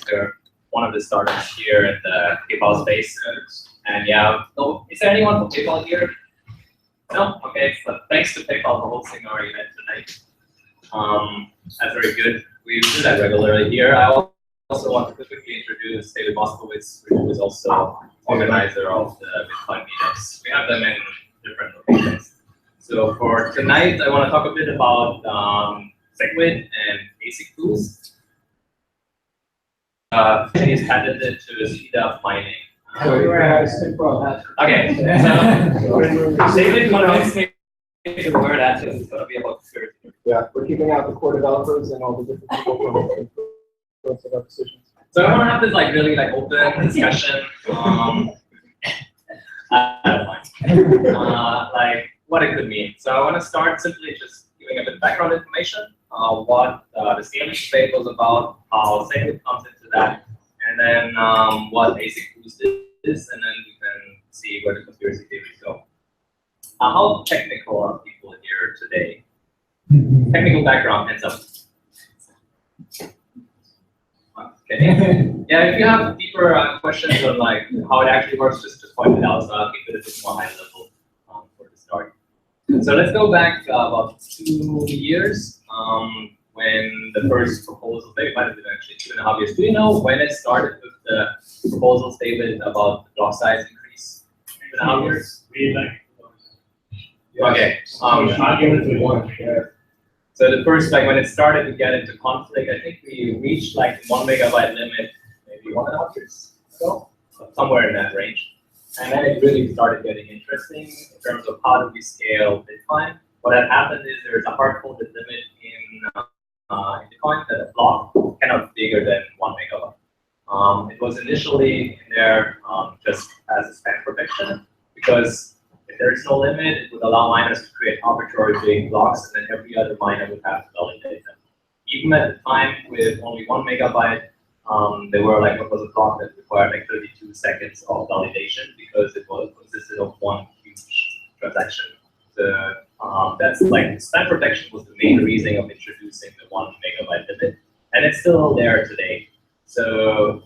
We're one of the startups here in the PayPal space. And yeah, so is there anyone from PayPal here? No? Okay, so thanks to PayPal for hosting our event tonight. That's very good. We do that regularly here. I also want to quickly introduce David Moskowitz, who is also organizer of the Bitcoin meetups. We have them in different locations. So for tonight, I want to talk a bit about Segregated and ASICBOOST. Is patented to speed up mining. Okay, so David, want to explain the word that is going to be about security? Yeah, we're keeping out the core developers and all the different people from our decisions. So I want to have this like really like open discussion. I don't mind. Like what it could mean. So I want to start simply just giving a bit of background information, what the scaling debate was about, how Segregated comes into that, and then what ASICBOOST is, and then we can see where the conspiracy theories go. How technical are people here today? Technical background, hands up. Okay. Yeah, if you have deeper questions on like how it actually works, just point it out. So I'll keep it a bit more high level for the start. So let's go back about 2 years when the first proposal, maybe it might have been actually 2.5 years. Do you know when it started with the proposals, David, about the block size increase? 2.5 years? Okay. So the first, like when it started to get into conflict, I think we reached like the 1 megabyte limit maybe 1.5 years ago, somewhere in that range. And then it really started getting interesting in terms of how do we scale Bitcoin. What had happened is there's a hard-coded limit in Bitcoin that a block cannot be bigger than 1 megabyte. It was initially in there just as a spam protection, because if there is no limit, it would allow miners to create arbitrary big blocks, and then every other miner would have to validate them. Even at the time, with only 1 megabyte, they were like what was a block that required like 32 seconds of validation because it was consisted of one huge transaction. That's like spam protection was the main reason of introducing the 1 megabyte limit, and it's still there today. So,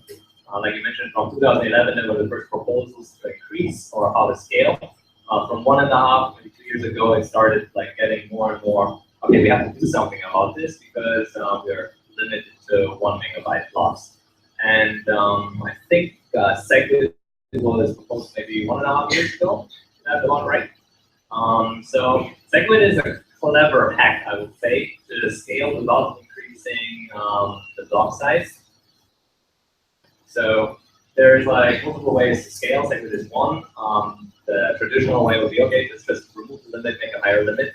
like you mentioned, from 2011, there were the first proposals to increase or how to scale. From 1.5, maybe 2 years ago, it started like getting more and more. Okay, we have to do something about this because we're limited to 1 megabyte blocks. And I think Segregated was proposed maybe 1.5 years ago. That's the one, right? So Segregated is a clever hack, I would say, to scale without increasing the block size. So there's like multiple ways to scale. Segregated is one. The traditional way would be, okay, just remove the limit, make a higher limit.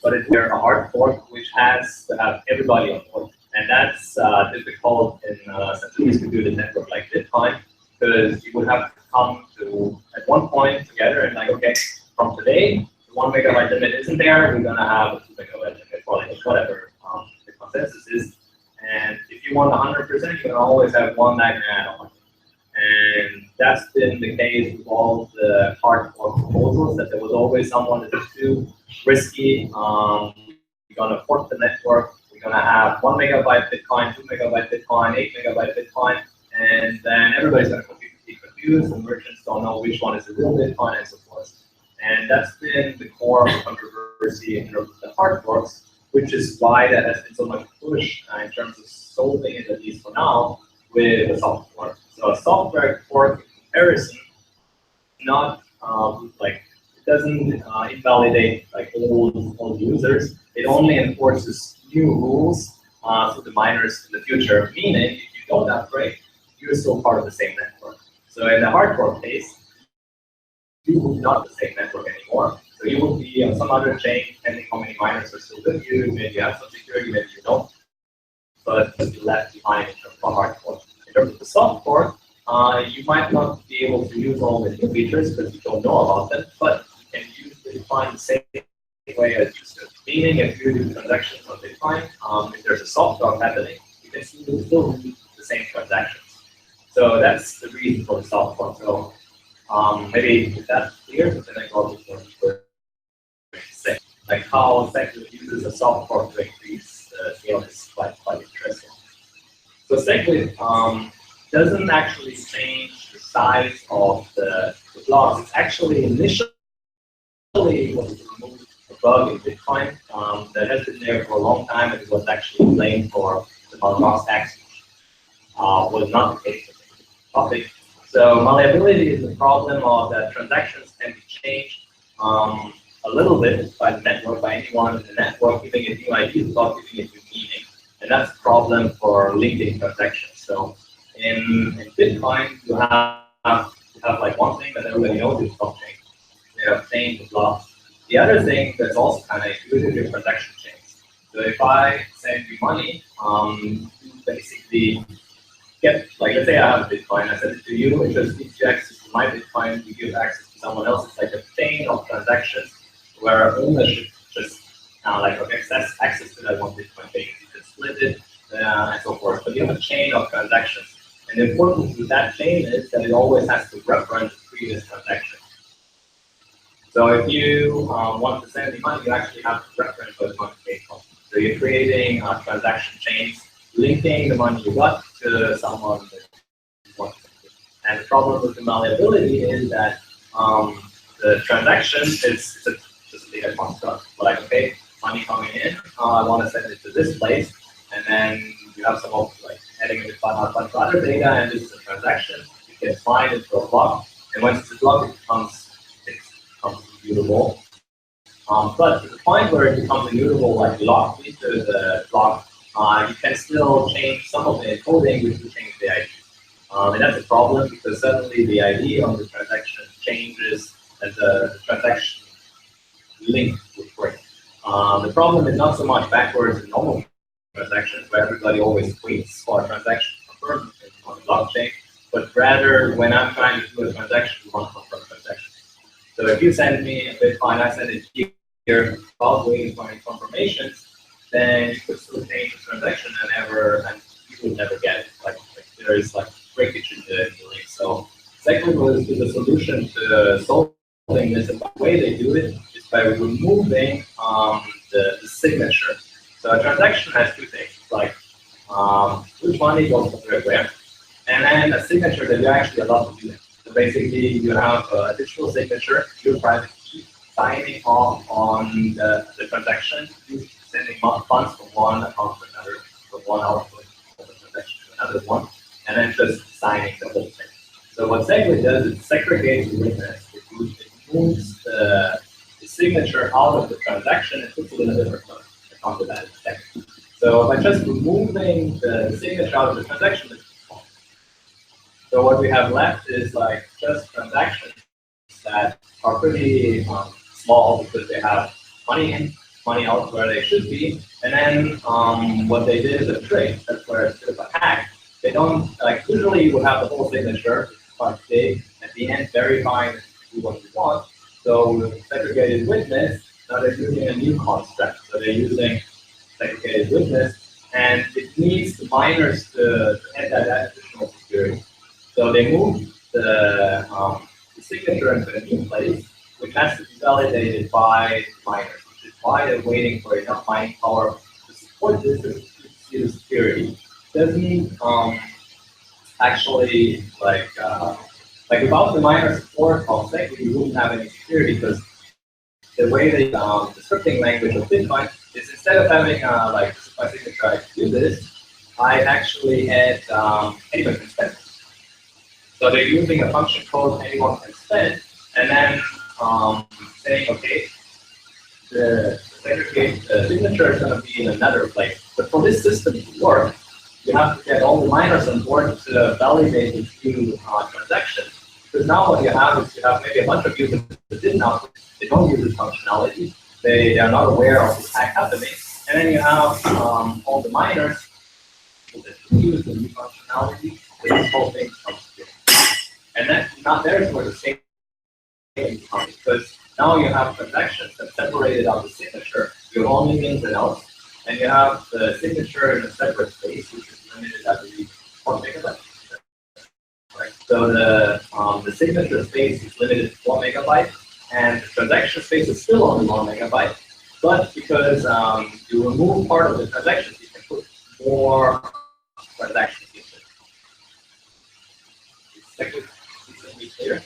But it's there a hard fork which has to have everybody on board. And that's difficult in a centrally distributed network like Bitcoin, because you would have to come to, at one point, together and like, okay, from today, the 1 megabyte limit isn't there, we're going to have a 2 megabyte limit, or like whatever the consensus is. And if you want 100%, you can always have one that can add on. And that's been the case with all the hard fork proposals, that there was always someone that is too risky. We're going to fork the network. We're going to have 1 megabyte Bitcoin, 2 megabyte Bitcoin, 8 megabyte Bitcoin, and then everybody's going to be confused, and merchants don't know which one is the real Bitcoin, and so forth. And that's been the core of the controversy in terms of the hard forks, which is why that has been so much push in terms of solving it, at least for now, with a soft fork. So a software fork in comparison, not like it doesn't invalidate like old users. It only enforces new rules for the miners in the future. Meaning, if you don't upgrade, you're still part of the same network. So in the hard fork case, you will be not the same network anymore. So you will be on some other chain, depending how many miners are still with you. Maybe you have some security, maybe you don't. But you're left behind in terms of hard fork. In terms of the soft fork, you might not be able to use all the new features because you don't know about them, but you can use Bitcoin the same way as you should. Meaning, if you do transactions on Bitcoin, if there's a soft fork happening, you can still do the same transactions. So that's the reason for the soft fork. So maybe if that's clear, but then I go to like how Segregated uses a soft fork to increase scale is quite interesting. So Segregated doesn't actually change the size of the blocks. It's actually initially was to remove a bug in Bitcoin that has been there for a long time, and it was actually blamed for the malloc tax. Was not the case with the topic. So malleability is the problem of that transactions can be changed a little bit by the network, by anyone in the network, giving it new ID without giving it new meaning. And that's the problem for linking transactions. So in Bitcoin, you have like one thing that everybody knows is blockchain. They have chain the blocks. The other thing that's also kind of intuitive is transaction chains. So if I send you money, you basically get, like, let's say I have Bitcoin, I send it to you, it just gives you access to my Bitcoin, you give access to someone else. It's like a chain of transactions where ownership just like access to that one Bitcoin thing. You can split it and so forth. But you have a chain of transactions. And the importance with that chain is that it always has to reference the previous transaction. So if you want to send me money, you actually have to reference where the money came from. So you're creating transaction chains, linking the money you got to someone that you want to send it. And the problem with the malleability is that the transaction is just a data construct. Like, okay, money coming in, I want to send it to this place, and then you have some like adding a bunch of other data, and this is a transaction. You can find it to a block, and once it's a block, it becomes immutable. But to the point where it becomes immutable, like locked into the block, you can still change some of the encoding, which will change the ID. And that's a problem because suddenly the ID on the transaction changes as the transaction link would break. The problem is not so much backwards in normal transactions where everybody always waits for a transaction to confirm on the blockchain, but rather when I'm trying to do a transaction, we want to confirm transaction. So if you send me a Bitcoin, I send it here without waiting for any confirmations, then you could still change the transaction and you will never get it. Like there is like breakage in the link. So Segregated is a solution to solving this, and the way they do it is by removing the signature. So a transaction has two things, like which money goes to where, and then a signature that you're actually allowed to do it. So basically, you have a digital signature, your private key, signing off on the transaction, sending funds from one account to another, from one output of the transaction to another one, and then just signing the whole thing. So what Segregated does is segregates the witness. It moves the signature out of the transaction and puts it in a different one. I'll come to that in a second. So by just removing the signature out of the transaction, so what we have left is like just transactions that are pretty small because they have money in, money out where they should be, and then what they did is a trick. That's where it's a bit of a hack. They don't like usually you would have the whole signature, quite big, at the end verifying that you do what you want. So with segregated witness, now they're using a new construct. So they're using segregated witness, and it needs the miners to add that additional security. So they move the signature into a new place, which has to be validated by miners, which is why they're waiting for enough mining power to support this security. Doesn't actually like without the miner support of Segregated, you wouldn't have any security because the way the scripting language of Bitcoin is instead of having like my signature I do this, I actually add anyone can spend. So they're using a function called anyone can spend, and then saying, okay, the segregated signature is going to be in another place. But for this system to work, you have to get all the miners on board to validate this new transaction. Because now what you have is you have maybe a bunch of users that didn't know, they don't use this functionality, they are not aware of this hack happening, and then you have all the miners that use the new functionality, this whole thing comes together. And then not there's where the same comes, because now you have transactions that separated out the signature, you have only ins and outs, and you have the signature in a separate space, which is limited at the 1 megabyte. Right. So the signature space is limited to 1 megabyte, and the transaction space is still only 1 megabyte. But because you remove part of the transactions, you can put more transactions. decently clear.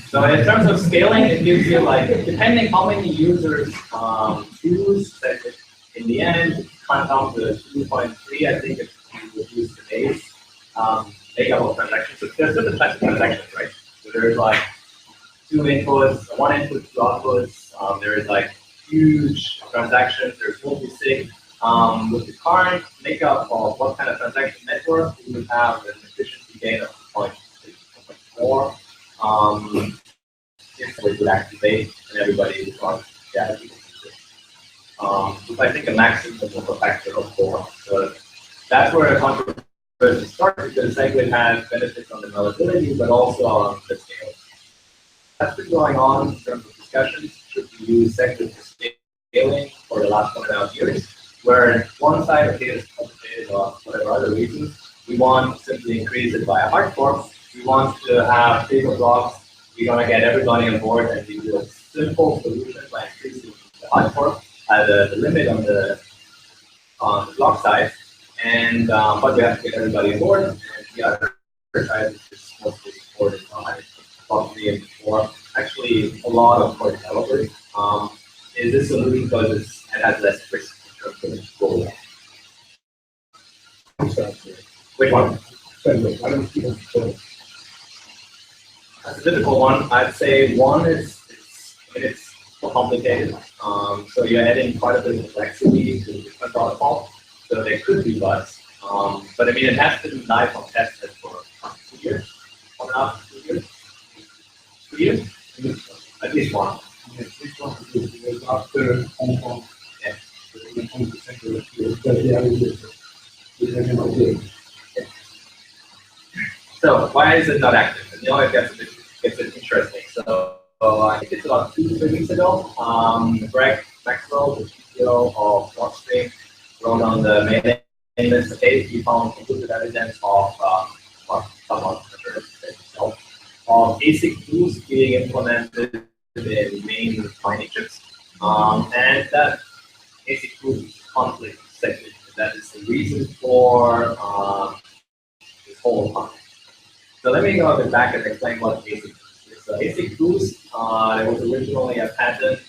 So in terms of scaling, it gives you like, depending how many users use, in the end, it comes down to 2.3, I think, if you would use today's makeup of transactions. So there's different types of transactions, right? So there's like 2 inputs, 1 input, 2 outputs. There is like huge transactions. There's multi-sig. With the current makeup of what kind of transaction network, we would have an efficiency gain of 2.4. If we would activate and everybody would run data. With I think a maximum of a factor of 4. So that's where a controversy starts, because Segregated has benefits on the availability, but also on the scale. That's been going on in terms of discussions. Should we use Segregated for scaling for the last 1.5 years? Where one side of it is complicated or whatever other reasons, we want to simply increase it by a hard fork. We want to have bigger blocks. We're going to get everybody on board and we do a simple solution by increasing the hard fork at the limit on the block size. And but we have to get everybody on board. And the other side is mostly supported by block 3 and 4. Actually, a lot of core developers. Is this solution because it has less risk. Which one? That's a difficult one. I'd say one is it's more complicated. So you're adding quite a bit of complexity to different protocols. So there could be bugs. But I mean, it has been live on tested for 2 years. 1.5 to 2 years. 2 years? At least one. After Hong Kong. Yeah. So why is it not active? And, it gets interesting. So I think it's about 2 to 3 weeks ago. Greg Maxwell, the CTO of Blockstream, wrote on the mailing list page. He found conclusive evidence of ASICBOOST being implemented in main mining chips, and that ASICBOOST conflict segment. That is the reason for this whole conflict. So let me go a bit back and explain what ASICBOOST is. So ASICBOOST, there was originally a patent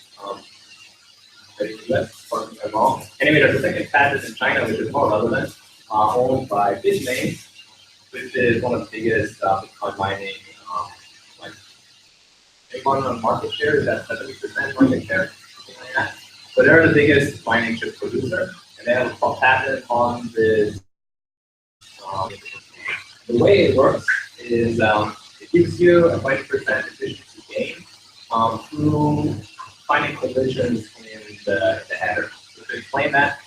in the US, correct me if I'm wrong. Anyway, there's a second patent in China, which is more relevant, owned by Bitmain, which is one of the biggest Bitcoin mining. On market share is at 70% market share, something like that. So they're the biggest mining chip producer, and they have a patent on this. The way it works is it gives you a 20% efficiency gain through finding collisions in the header. So to explain that,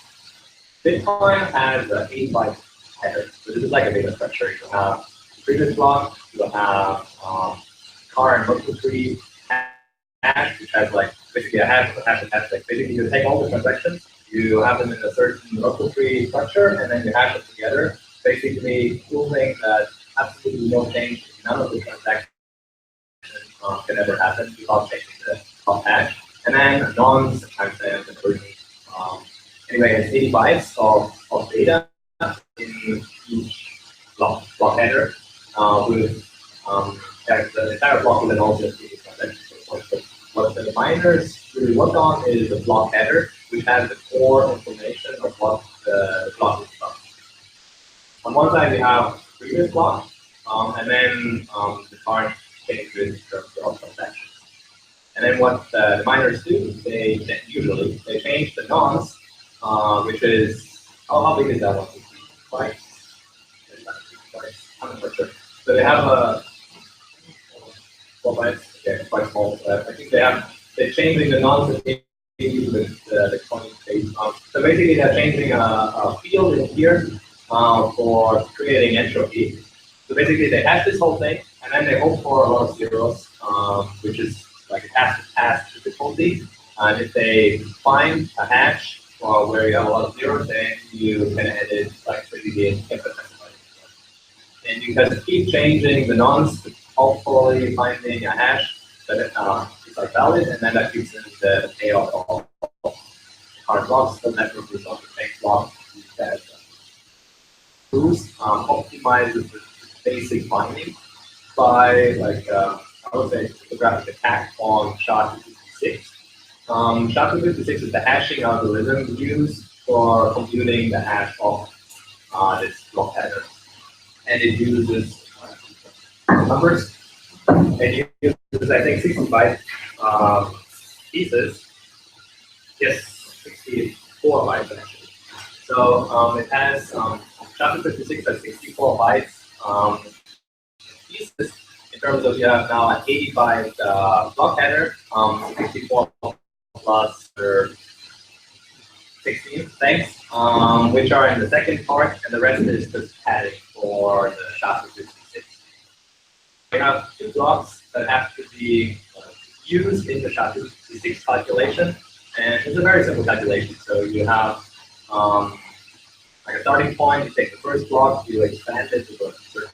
Bitcoin has an 8-byte header. So this is like a data structure. You have the previous block, you have car and local tree hash, which has like basically a hash of a hash of hash. Like basically you take all the transactions, you have them in a certain local tree structure, and then you hash them together, basically proving that absolutely no change, none of the transactions can ever happen without changing the top hash. And then nonce timestamp and version. Anyway, it's 80 bytes of data in each block header with the entire block will then also include transactions. What the miners really work on is the block header, which has the core information of what the block is about. On one side, we have the previous block, and then the current changes in terms of transactions. And then what the miners do, they change the nonce, which is, how big is that one? Twice? I'm not sure. So they have a, well, bytes, okay, quite small. I think they're changing the nonce with the coin phase. So basically, they're changing a field in here for creating entropy. So basically, they hash this whole thing, and then they hope for a lot of zeros, which is like a pass difficulty. And if they find a hash where you have a lot of zeros, then you can edit like basically and you can keep changing the nonce, hopefully finding a hash that is like valid, and then that gives them the payoff of current blocks. The network is on the next block that boost optimizes the basic mining. by like I would say cryptographic attack on SHA-256. SHA-256 is the hashing algorithm used for computing the hash of this block header, and it uses numbers. It uses I think 60 byte pieces. Yes, 64 bytes actually. So it has SHA-256 has 64 bytes pieces. In terms of you have now an 80 byte block header, 64 plus 16 things, which are in the second part, and the rest is just padding for the SHA-256. We have two blocks that have to be used in the SHA-256 calculation, and it's a very simple calculation. So you have like a starting point, you take the first block, you expand it to a certain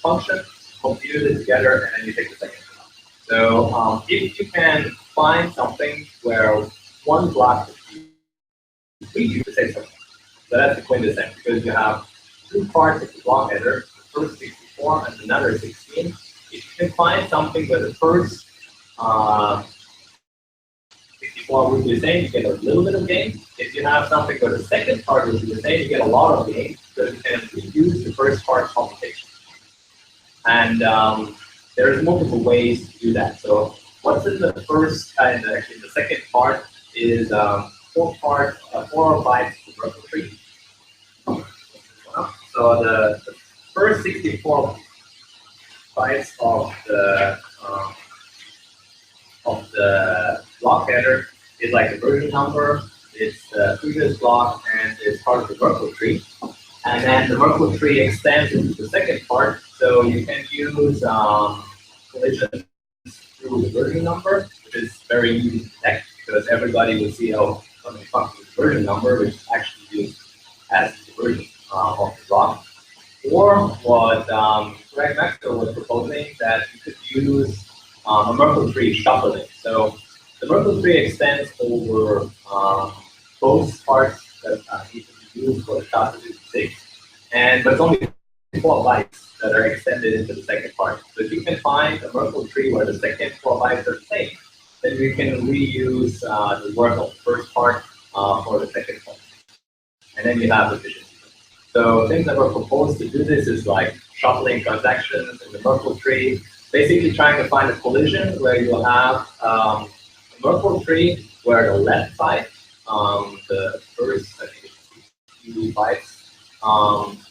function, compute it together, and then you take the second block. So if you can find something where one block is you to say something. So that's the quintessence, because you have two parts of the block header, the first 64 and another 16. If you can find something where the first 64 would be the same, you get a little bit of gain. If you have something where the second part would be the same, you get a lot of gain, because you can reuse the first part computation. And there's multiple ways to do that. So what's in the first, actually the second part is 4 bytes of Merkle tree. So the first 64 bytes of the block header is like the version number, it's the previous block, and it's part of the Merkle tree. And then the Merkle tree extends into the second part, so you can use collisions through the version number, which is very easy to detect because everybody will see how something comes with the version number, which is actually used as the version of the block. Or what Greg Maxwell was proposing, that you could use a Merkle tree shuffling. So the Merkle tree extends over both parts that need to be used for the SHA-256, but it's only 4 bytes that are extended into the second part. So if you can find a Merkle tree where the second 4 bytes are the same, then you can reuse the work of the first part for the second part. And then you have efficiency. So things that were proposed to do this is like shuffling transactions in the Merkle tree, basically trying to find a collision where you'll have a Merkle tree where the left side, the first, I think it's 2 bytes,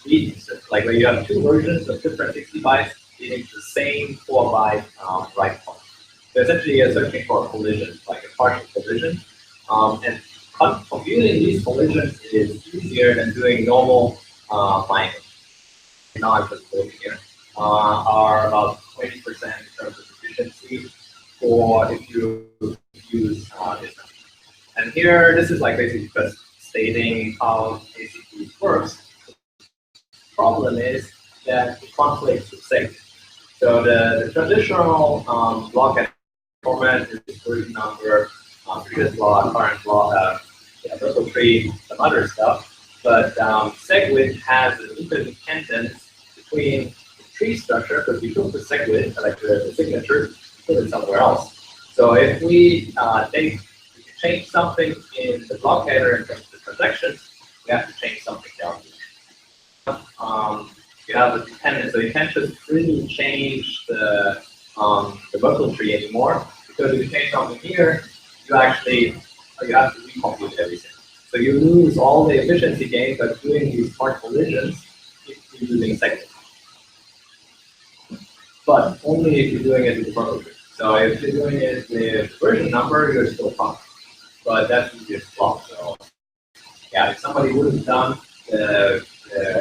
leads, like where you have two versions of different 60 bytes leading to the same 4 byte right part. So essentially you're searching for a collision, like a partial collision. And computing these collisions is easier than doing normal mining. Now I'm just looking here. Are about 20% in terms of efficiency for if you use this. And here, this is like basically just stating how ASICBOOST works. The problem is that it conflicts with Segregated. So the traditional block format is version number, previous block, current block, Merkle tree, some other stuff. But Segregated has an interdependence between the tree structure, because we took the Segregated, like the signature, put it somewhere else. So if we think we can change something in the block header in terms of the transactions, we have to change something down here. You have a dependence, so you can't just really change the Merkle tree anymore, because if you change something here, you have to recompute everything. So you lose all the efficiency gains by doing these part collisions if you're using Segregated. But only if you're doing it with the Merkle tree. So if you're doing it with version number, you're still fine. But that's easier to block. So yeah, if somebody would have done the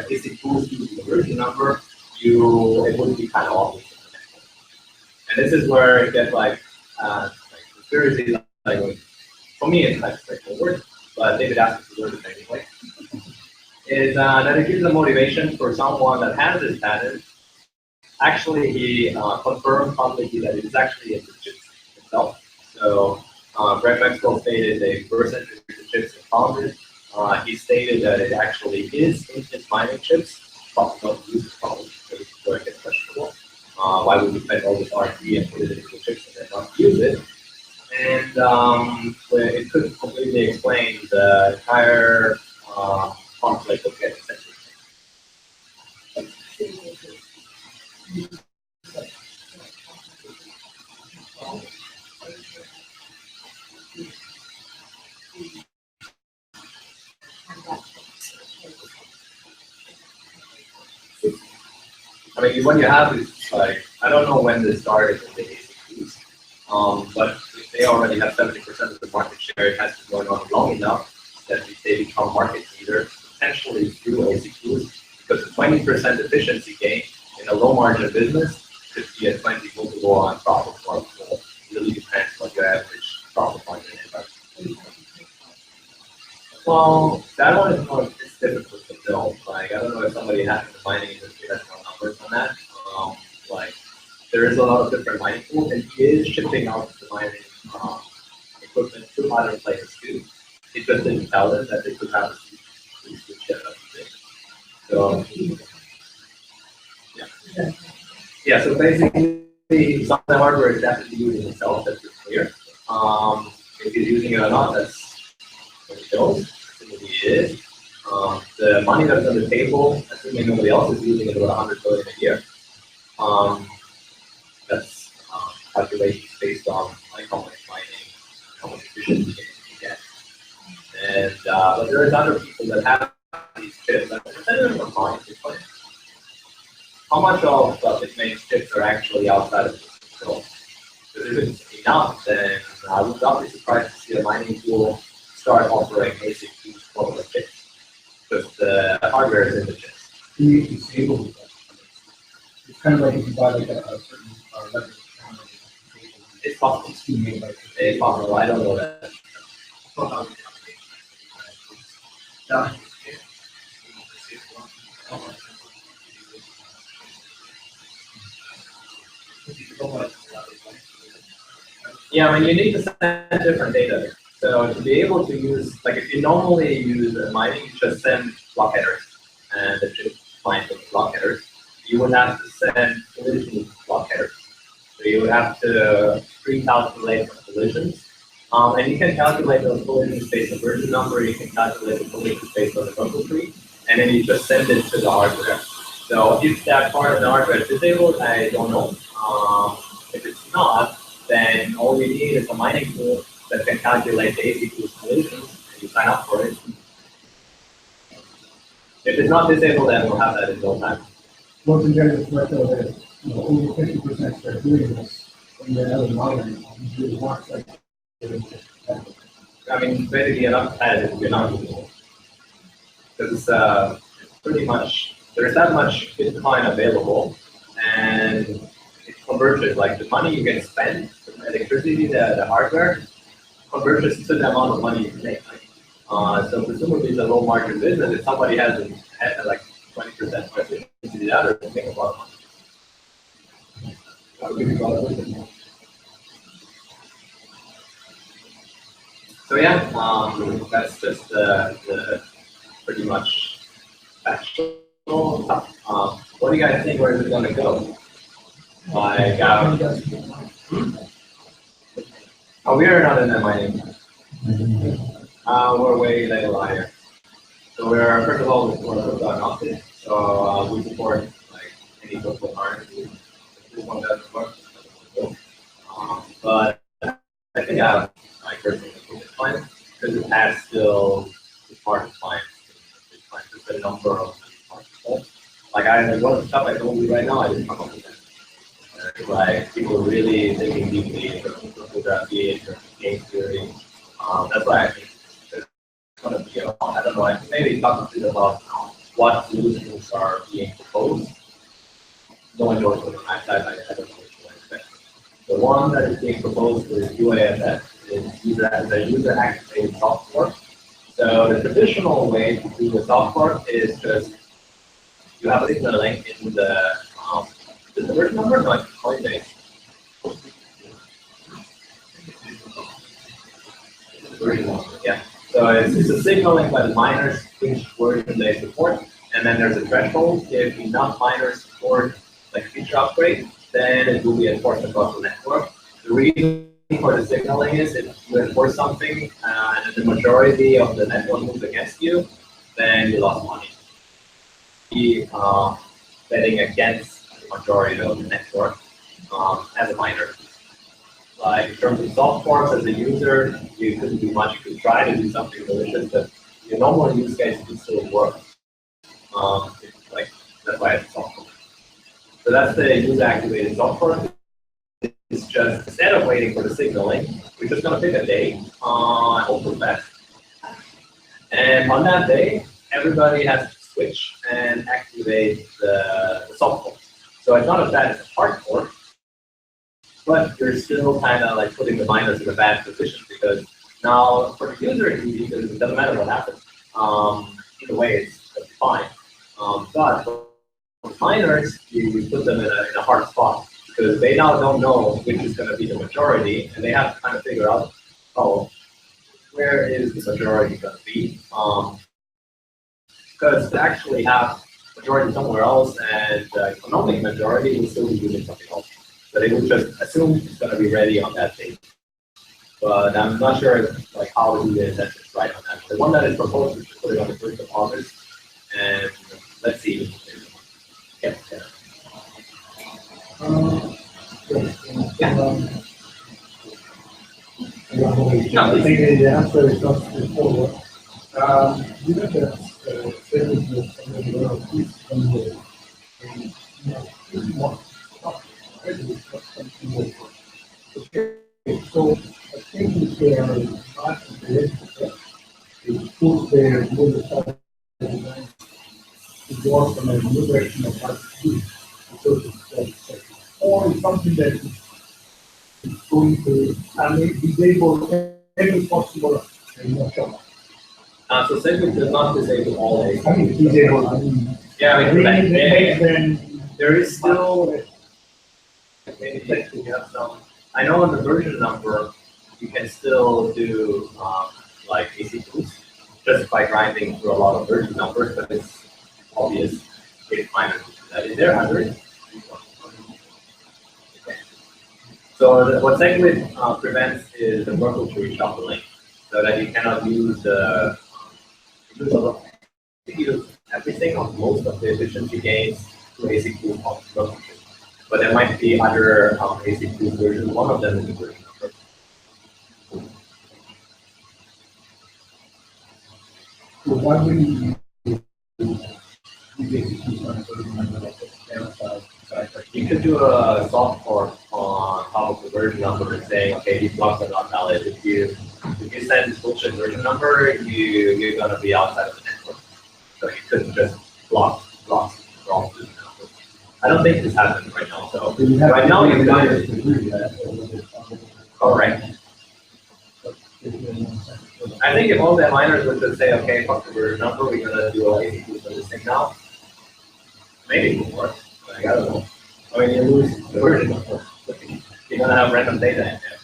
ASICBOOST using the version number, it would be kind of obvious. And this is where it gets like conspiracy. Like for me, it's like straightforward, but David asked me to learn it anyway. Is that it gives a motivation for someone that has this patent. Actually, he confirmed publicly that it is actually in the chips itself. So Greg Maxwell stated they burst into the chips and found it. He stated that it actually is in his mining chips. Probably don't use it, probably because it's very questionable. Why would we spend all this R&D and put it into chips and then not use it? And where it could completely explain the entire conflict of getting censored. I mean, what you have is like, I don't know when this started with the ASICBoost, but if they already have 70% of the market share, it has been going on long enough that if they become market leader, potentially through ASICBoost, because a 20% efficiency gain in a low margin business could be a 20 multiple on profit margin. So it really depends what your average profit margin is. Well, that one is more, it's difficult to know. Like, I don't know if somebody has in the mining industry has no numbers on that. Like, there is a lot of different mining tools, and he is shipping out the mining equipment to other places too. He just didn't tell them that they could have a switch yet. So, yeah. Yeah, so basically, some of the hardware is definitely using itself, that's clear. If he's using it or not, that's what it shows. Assuming he is. The money that's on the table, assuming nobody else is using it, about 100 billion a year. That's calculations based on like how much mining, how much efficiency you can get. And but there's other people that have these chips. How much of Bitmain's chips are actually outside of this control? Because if it's enough, then I would not be surprised to see a mining tool start offering ASIC-boost for chips. Because the hardware is in the chips. You disable that. It's kind of like if you buy like a certain leverage. It's possible. It's being made by It's possible. I don't know that. Yeah. Yeah, I mean, you need to send different data. So to be able to use, like if you normally use mining, you just send block headers, and the chip finds those block headers. You would have to send collision block headers. So you would have to pre-calculate the collisions. And you can calculate those collisions based on version number, you can calculate the collisions based on the bundle tree, and then you just send it to the hardware. So if that part of the hardware is disabled, I don't know. If it's not, then all you need is a mining tool that can calculate the ASIC-boost collisions, and you sign up for it. If it's not disabled, then we'll have that in no time. What's in general threat though that over 50% start doing this when you're another monitoring, you really want like I mean, basically you're not competitive if you're not using it. Because it's pretty much, there's that much Bitcoin available, and it converges, like the money you can spend, the electricity, the hardware, converges to the amount of money you can make. So presumably it's a low margin business. If somebody has like 20% efficiency, the other can make a lot of money. So yeah, that's just the pretty much factual stuff. What do you guys think? Where is it going to go? Like, oh, we are not in the mining. We're way later higher. So we're first of all we're agnostic. So we support like any local currency. This one doesn't work. But I think I personally think it's fine because it has still the part of clients. There's a number of parts. Like one of the stuff I told you right now, I didn't come up with that. Like people really thinking deeply in terms of cryptography, in terms of game theory. That's why I think there's going to be I don't know, maybe talk a bit about what solutions are being proposed. No one knows what on my side, I don't know what to expect. The one that is being proposed is UASF, is user activated soft fork. So the traditional way to do the soft fork is just you have a signal link in the version number, like Coinbase. Yeah. So it's a signal link by the miners, which version they support, and then there's a threshold. If enough miners support like feature upgrade, then it will be enforced across the network. The reason for the signaling is if you enforce something and the majority of the network moves against you, then you lost money. Be betting against the majority of the network as a miner. Like in terms of soft forks as a user, you couldn't do much. You could try to do something malicious, but your normal use case would still work. Like that's why it's soft fork. So that's the user-activated soft fork. It's just instead of waiting for the signaling, we're just going to pick a day, hope for the best. And on that day, everybody has to switch and activate the soft fork. So it's not as bad as a hard fork, but you're still kind of like putting the miners in a bad position because now for the user it's easy because it doesn't matter what happens. Either way, it's fine. But for miners, you put them in a hard spot because they now don't know which is going to be the majority, and they have to kind of figure out, oh, where is the majority going to be? Because to actually have majority somewhere else and economic majority will still be using something else. So they would just assume it's going to be ready on that date. But I'm not sure like how to do the incentives right on that. The one that is proposed is to put it on the 1st of August, and let's see. Yeah. I think the answer is not straightforward. You know that services and the world is on the okay, so I think if they are not interested, they put their user side design to work on a new version of how to do it. Or it's something that is going to disable every possible shock. So Segregated does not disable all ASIC. I mean, disable. Yeah, I mean, there is still maybe you have some. I know on the version number you can still do like ASICBOOST just by grinding through a lot of version numbers, but it's obvious if miners do that. Is there 100? Okay. So what Segregated prevents is the workload reshuffling, so that you cannot use the use everything or most of the efficiency gains to ASICBOOST on workload. But there might be other ASICBOOST versions. One of them is the version number. So why would you You could do a soft fork on top of the version number and say, okay, these blocks are not valid. If you send this bullshit version number, you're gonna be outside of the network. So you couldn't just block blocks wrong version number. I don't think this happens right now. So right now you can. Correct. I think if all the miners would just say, okay, fuck the version number, we're gonna do all ASICBOOST for this thing now. Maybe it will work. Like, I don't know. I mean, you lose the version number. You're gonna have random data in there.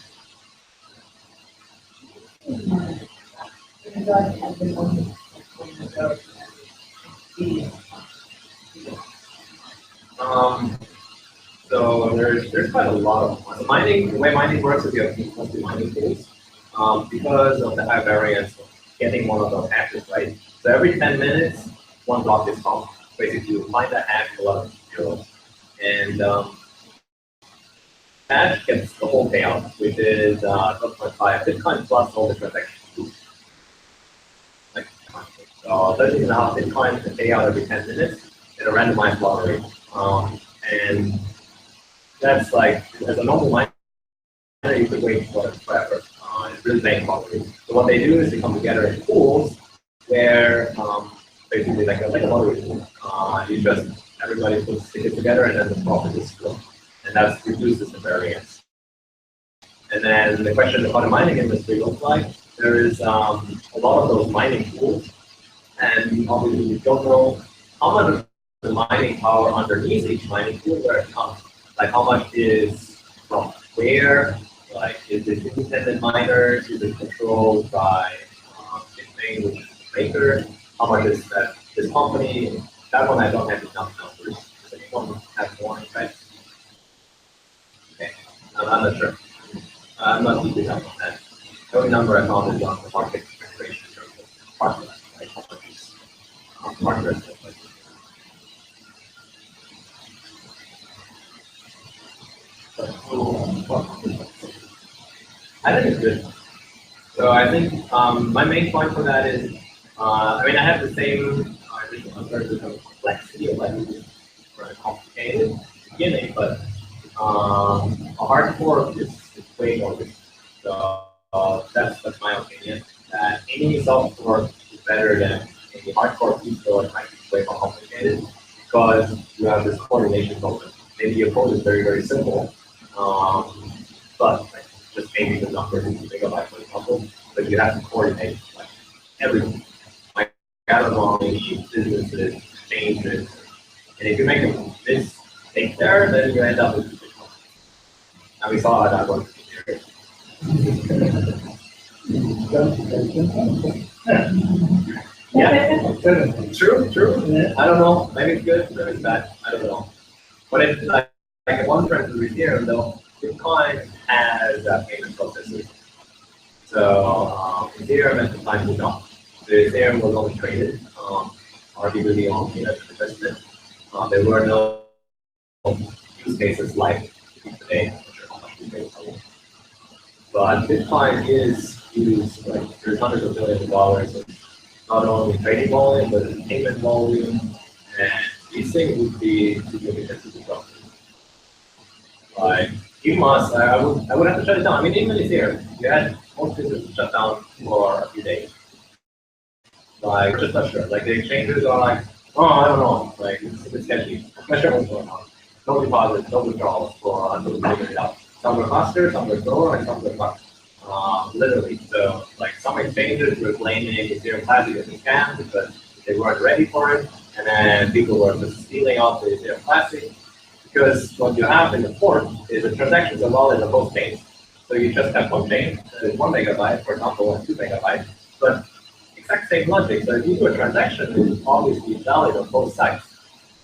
So there's quite a lot of the mining. The way mining works is you have mostly mining tools because of the high variance of getting one of those hashes, right? So every 10 minutes, one block is found. Basically, you find that hash with a lot of zeros, and hash gets the whole payout, which is 12.5 Bitcoin plus all the transactions. Like, so 13.5 Bitcoin to pay out every 10 minutes in a randomized lottery. And that's like, as a normal miner, you could wait for forever. It's really making lottery. So what they do is they come together in pools where basically like a lottery pool. You just, everybody puts tickets together and then the profit is split. And that reduces the variance. And then the question of how the mining industry looks like, there is a lot of those mining pools. And obviously you don't know how much of the mining power underneath each mining pool where it comes. Like how much is from where, like is it independent miners, is it controlled by Bitmain, which is the maker, how much is that this company, that one I don't have enough numbers. Does anyone have more insights? not sure. I'm not keeping up on that. The only number I found is on the market penetration in terms of partners, like how much is partners. I think it's good. So I think my main point for that is, I mean, I have the same concerns of complexity of like very complicated in the beginning, but a hard fork is way more risky. So that's my opinion. That any soft fork is better than any hard fork, even though it might be way more complicated, because you have this coordination problem. Maybe your code is very simple, but like, just maybe the number is megabyte for example, but you have to coordinate like everything. Like I don't know how many businesses, changes, and if you make a mistake there, then you end up with a big company. And we saw how that works here. Yeah, true. I don't know. Maybe it's good, maybe it's bad. I don't know. But it's like one trend with Ethereum though, Bitcoin has payment processors. So Ethereum at the time did not. So Ethereum was only traded, arguably only as an investment. There were no use cases like today. I'm not sure how much use cases are. But Bitcoin is used, like there's hundreds of billions of dollars of not only trading volume, but in payment volume, and these things would be significantly disruptive. Like you must, I would have to shut it down. I mean, even Ethereum, you had most businesses shut down for a few days. Like just not sure. Like the exchanges are like, oh, I don't know, like it's a bit sketchy. I'm not sure what's going on. No deposits, no withdrawals for until we figure it out. Some were faster, some were slower, and some were faster. Literally. So like some exchanges were blaming Ethereum Classic as a scam because they weren't ready for it, and then people were just stealing off the Ethereum Classic. Because what you have in the port is the transactions are valid on both chains. So you just have one chain that is 1 megabyte, for example, and 2 megabytes, but exact same logic. So if you do a transaction, it's obviously valid on both sides.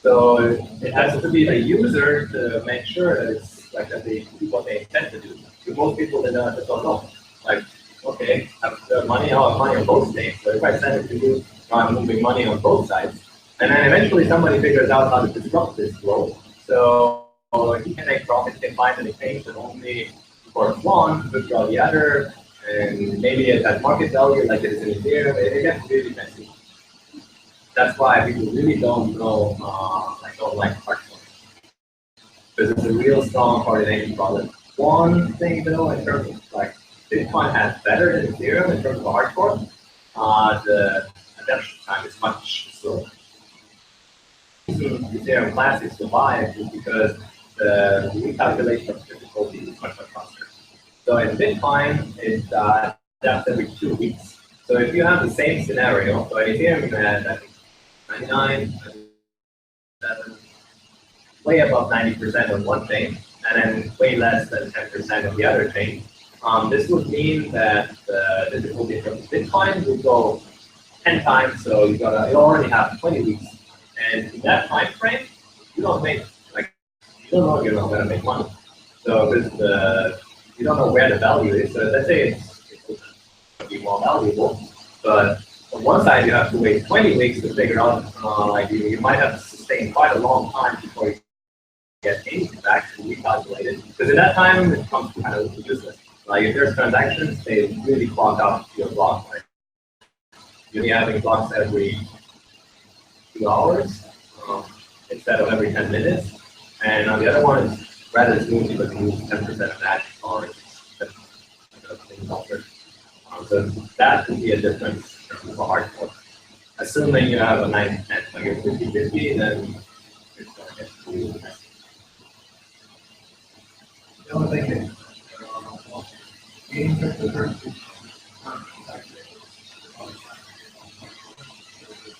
So it has to be the user to make sure that it's like that they do what they intend to do. Because most people they don't know. Like, okay, I have money, I have money on both chains. So if I send it to you, I'm moving money on both sides. And then eventually somebody figures out how to disrupt this flow. So he can make profit, he can find an exchange that only supports one, withdraw the other, and maybe it has market value like it is in Ethereum. It gets really messy. That's why people really don't know, don't like hard forks. Because it's a real strong coordination problem. One thing though, in terms of like Bitcoin has better than Ethereum in terms of hard fork, the adoption time is much slower. Ethereum Classic survived is because the recalculation of difficulty is much faster. So in Bitcoin, it adapts every 2 weeks. So if you have the same scenario, so in Ethereum you had I think 99, 97, way above 90% on one chain, and then way less than 10% on the other chain. This would mean that the difficulty in terms of Bitcoin would go 10 times. So you already have 20 weeks. And in that time frame, you don't make you don't know if you're not going to make money. So because you don't know where the value is. So let's say it's going to be more valuable, but on one side you have to wait 20 weeks to figure out you might have to sustain quite a long time before you get anything back to recalculate it. Because in that time it becomes kind of useless. Like if there's transactions, they really clog out your block. Right? You'll be having blocks every 2 hours instead of every 10 minutes. And on the other one, it's rather smooth because you lose 10% of that or so that could be a difference in terms of a hard fork. Assuming you have a 90-10, like a 50-50, then it's going to get really messy. The only thing is, getting cryptocurrency.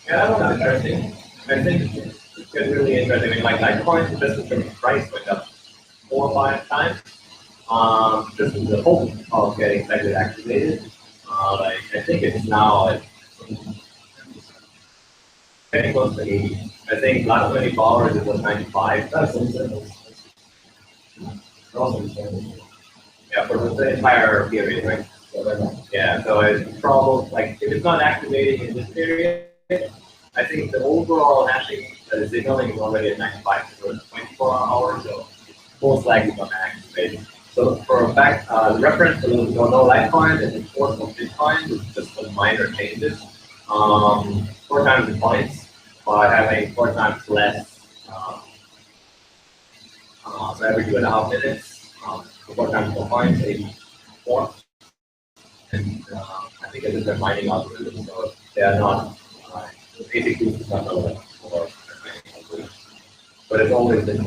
Yeah, that's interesting. I think it's really interesting. I mean, like Litecoin, just in terms of price, went up 4 or 5 times. Just in the hope of getting Segregated activated. I think it's now getting close to 80. I think last 24 hours it was 95. That's insane. Awesome. Yeah, for the entire period, right? Yeah, so it's probably like if it's not activating in this period, I think the overall hashing signaling is already at 95, so it's 24 hours, so it's most likely going to activate. So for a fact, the reference for those who don't know, Litecoin is the fourth of Bitcoin with just some minor changes. 4 times the points by having 4 times less. So every 2.5 minutes, 4 times more points, 84. And I think it is a mining algorithm, so they are not, ASICBOOST is not relevant for mining algorithms. But it's always been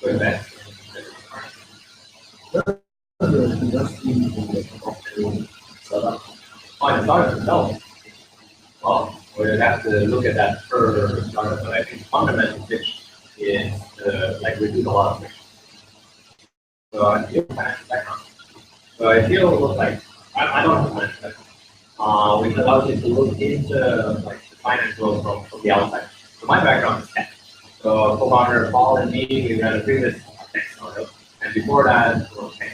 with that. On the startup itself, well, we'd have to look at that per startup, but I think fundamental pitch is like reduce a lot of friction. So I feel financial background. So I feel it looks like I don't have financial background, which allows you to look into like the finance world from the outside. So my background is tech. So co-founder Paul and me, we ran a previous tech startup, and before that, we were tech.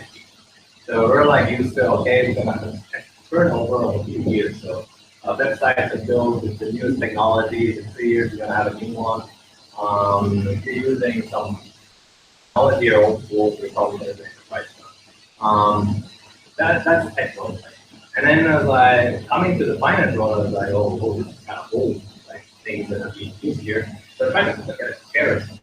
So we're like used to okay, we're gonna have to turnover of a few years. So websites are built with the newest technologies. In 3 years, we're gonna have a new one. If you're using some technology or old tools, we're probably gonna do enterprise stuff. That's tech world. And then I was like, coming to the finance world, I was like, oh, this is kind of old, like things that are being used here. So I kind of look at it comparison.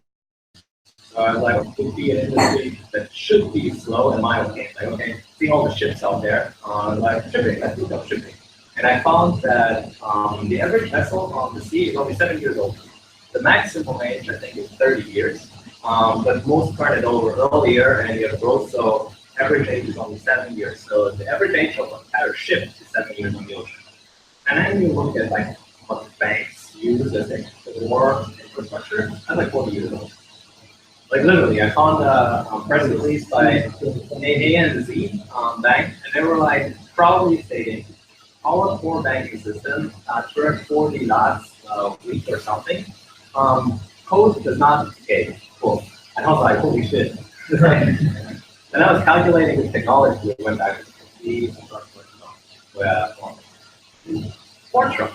So I was like, it could be an industry that should be slow in my opinion. Like, okay, see all the ships out there, like shipping, let's look up shipping. And I found that the average vessel on the sea is only 7 years old. The maximum age, I think, is 30 years. But most turn it over earlier and you have growth, so average age is only 7 years. So the average age of an entire ship is 7 years on the ocean. And then you look at like what banks use as a core infrastructure, that's like 40 years old. Like literally, I found a press release by ANZ Bank, and they were like proudly stating, our core banking system turned 40 last week or something. Code does not scale. Cool. And I was like, holy shit. And I was calculating the technology. We went back to the Fortran.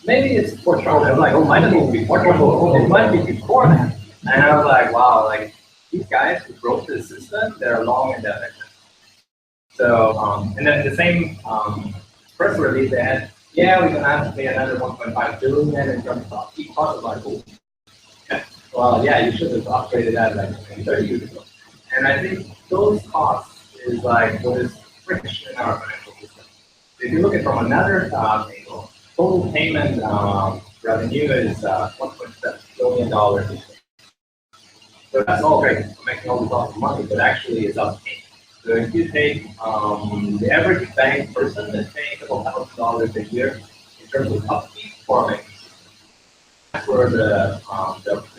Maybe it's Fortran. I was like, oh, might as well be Fortran. It might be before that. And I was like, wow, like these guys who wrote this system, they're long in their mission. So, and then the same press release they had, yeah, we're gonna have to pay another 1.5 billion in terms of key costs. Like, oh, yeah. Well, yeah, you should have upgraded that like 30 years ago. And I think those costs is like what is friction in our financial system. If you look at from another angle, total payment revenue is $1.7 billion this year. So that's all great. We're making all this awesome money, but actually it's upstream. So if you take the average bank person is paying about $1,000 a year in terms of upkeep for a that's where the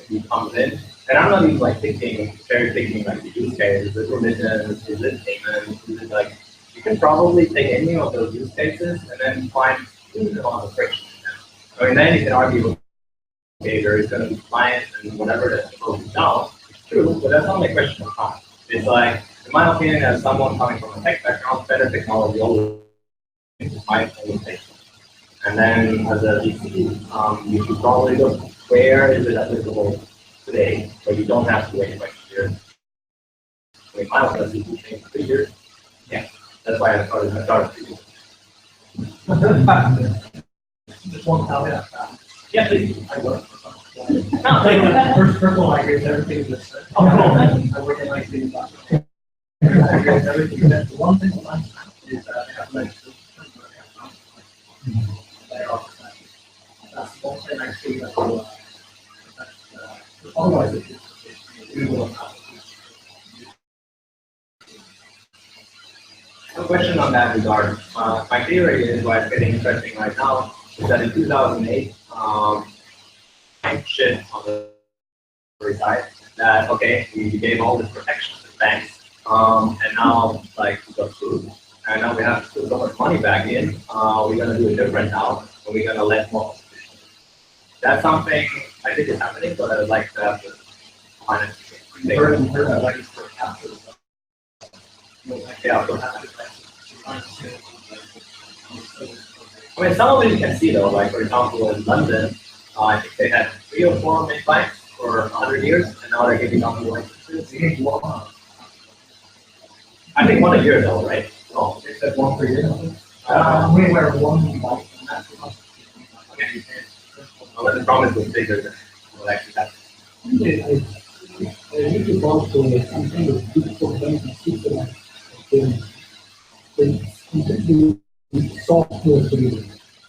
fee comes in. And I'm not even like cherry picking like the use case. Is it remittance? Is it payments? Is it like you can probably take any of those use cases and then find huge amount of friction in them. I mean, then you can argue, okay, there is going to be clients and whatever that's goes down. It's true, but that's not my question of time. It's like, in my opinion, as someone coming from a tech background, better technology always find limitations. And then as a VC, you should probably look where is it applicable today, where you don't have to wait 20 years. I mean, my opinion, if you change 3 years, yeah, that's why I started 3 years. Just one caveat. Yeah, please. I will. First of all, I agree with everything that's said. Oh, I work in like the I agree with everything. That's one thing that is that I have like that's one thing I see that will otherwise it will not. A question on that regard. My theory is why it's getting interesting right now is that in 2008, shit on the side that, okay, we gave all this protection to banks, and now, like, we got screwed. And now we have to put so much money back in. We're going to do it different now, and we're going to let more competition. That's something I think is happening, but I would like to have the finance. Yeah, I mean, some of it you can see though, like for example in London, I think they had 3 or 4 main banks for 100 years, and now they're giving out new licenses. I think 1 a year though, right? No, they said 1 per year. We were 1 bank. Okay. Well, the promise was bigger than what actually happened. I think also some kind of digital banking system, completely software driven.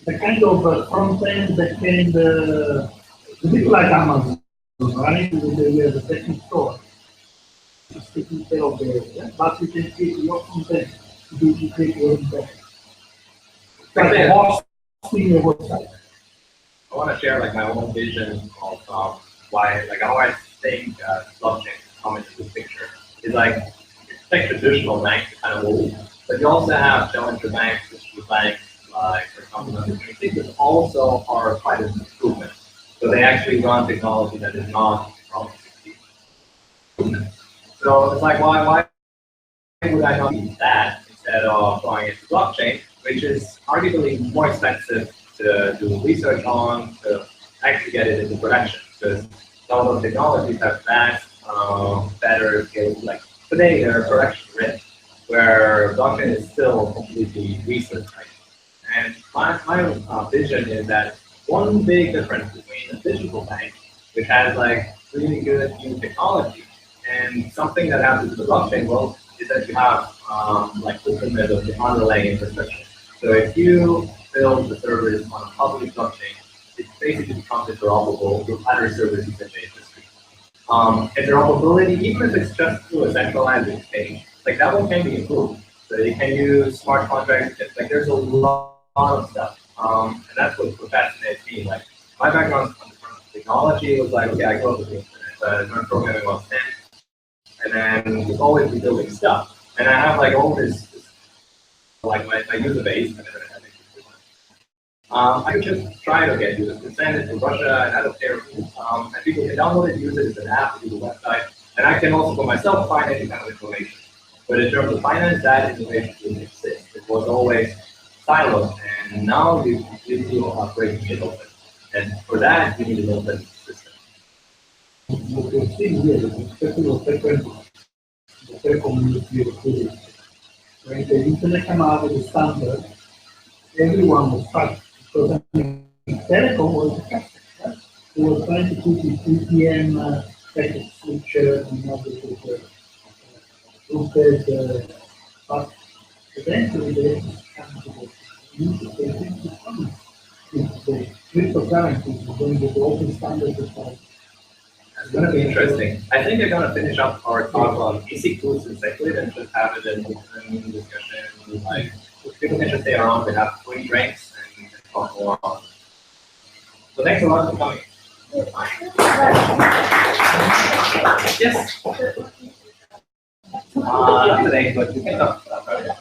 The kind of front end, back end, a bit like Amazon, right? We have a second store. It's taking care of the, but you can create your front end to create your own back. It's like hosting your website. I want to share like my own vision of why, like how I think blockchain come into this picture. Is like it's like traditional banks kind of old, but you also have challenger banks, digital banks, like for example, I think that also are quite an improvement. So they actually run technology that is not from 60. So it's like why would I not use that instead of going into blockchain, which is arguably more expensive to do research on, to actually get it into production, because some of those technologies have fast, better skills. Like today, they're production ready, where blockchain is still completely research ready. And my vision is that one big difference between a digital bank, which has like really good new technology, and something that happens in the blockchain world is that you have like openness of the underlying infrastructure. So if you build the service on a public blockchain, it basically becomes interoperable with other services in the industry. Interoperability, even if it's just through a centralized exchange, like that one can be improved. So you can use smart contracts. Like there's a lot of stuff, and that's what fascinates me. Like my background on technology was like, okay, I grew up with the internet, learned programming was 10, and then was always be building stuff. And I have like all this like my user base. I could just try to get users to send it to Russia and I don't care who. And people can download it, use it as an app, use a website, and I can also for myself find any kind of information. But in terms of finance, that information didn't exist. It was always siloed, and now you are breaking it open. And for that, you need an open system. What we're seeing here is the community of when the internet came out with the standard, everyone was fighting because telecom was affected. Right? They were trying to put the ATM packet switcher in order to protect, but eventually they come to the cryptocurrency is going to the open standard. It's going to be interesting. I think we're going to finish up our talk on ASICBOOST and Segregated and just have it in open discussion. Like, people can just stay around. We have free drinks and we can talk more on. So thanks a lot for coming. Yes. Today, but you can talk about it.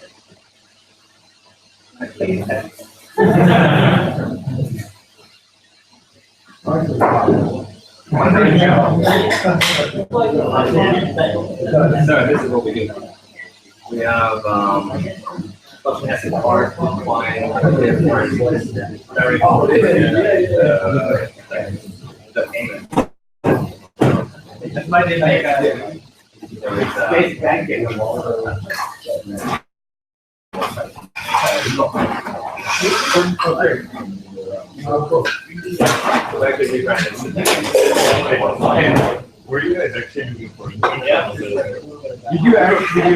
So this is what we do. We have acid part, wine, very the payment. That's why they make basic banking. Were you guys actually moving forward? Yeah. Did you actually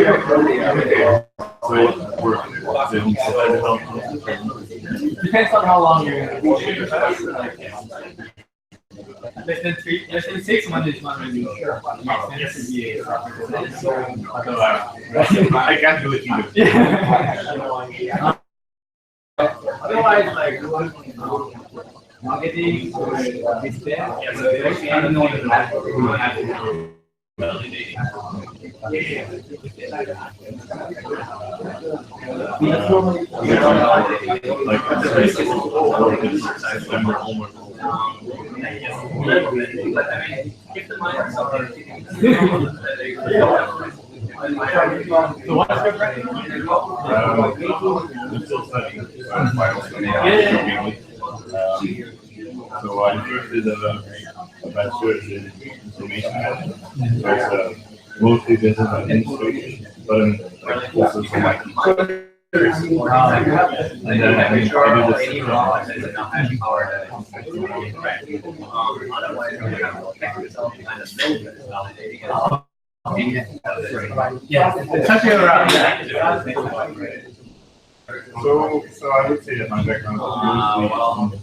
Depends on how long you're in the less than 6 months is not really sure. It makes sense to be a I can't do it either. Yeah. Otherwise, like marketing or business. Yeah, so if you know the platform, you have to validate. September almost. If the miners are So what's your brand? I'm still studying. So I first did a bachelor's in information management. So it's mostly business administration, but I'm like, also some like and then I do this. Yeah, it's touching around. So I would say that my background is mostly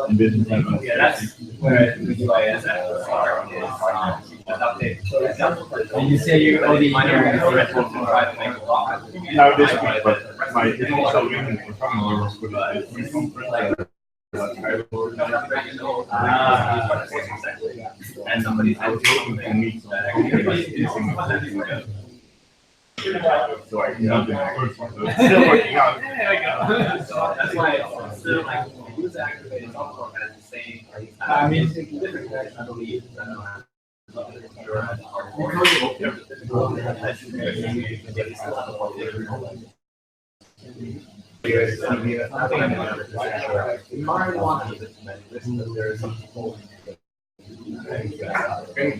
in business administration. Yeah, that's where the UIS at start is And you say you only Now this week, but my initial reason for coming was for the business conference. And somebody I was hoping to meet some so I can help in person. So it's still working out. So that's why it's still like user activated software has the same. I mean, I believe.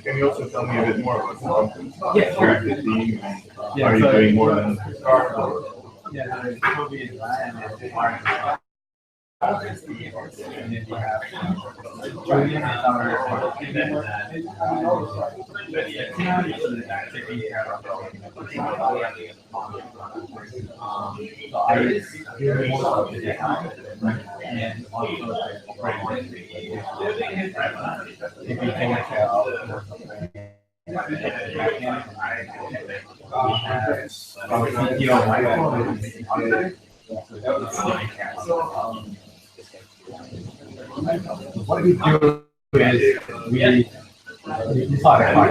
Can you also tell me a bit more about the company? Yeah, Where is the team? And Yeah, are you so- doing more than start? yeah, there's Toby and Ryan and Mark. And then you have Julian and our team member. Taking care of so I do most of the design and also the operating. If you take care of most of the our CTO Michael is on there. What we do is we decide what